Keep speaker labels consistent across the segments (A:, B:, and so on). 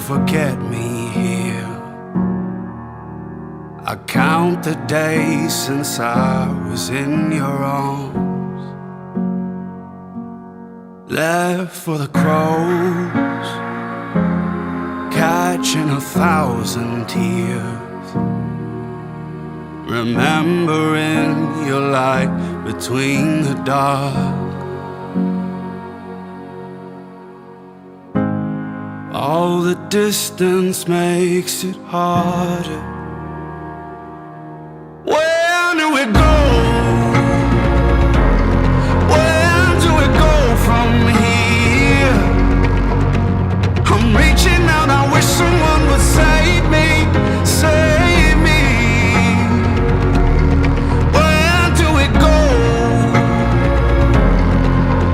A: forget me here. I count the days since I was in your arms, left for the crows, catching 1,000 tears, remembering your light between the dark. All the distance makes it harder. Where do we go? Where do we go from here? I'm reaching out, I wish someone would save me, save me. Where do we go?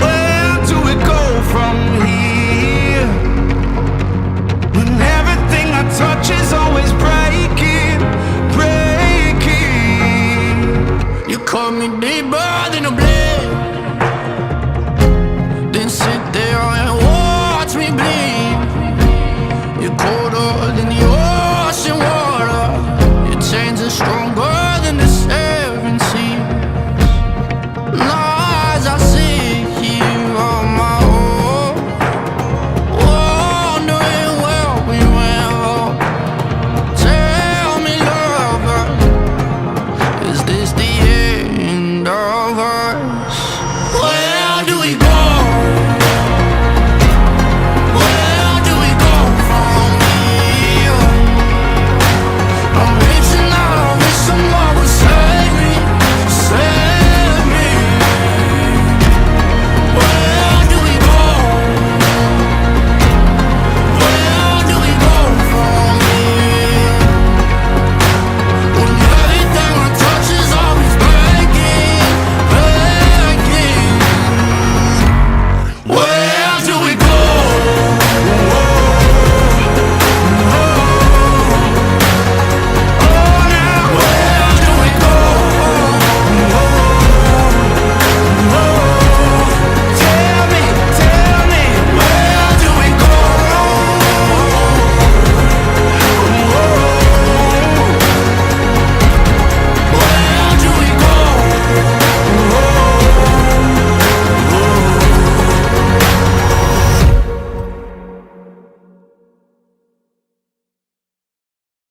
A: Where do we go from here? When everything I touch is always breaking, breaking. You call me deeper.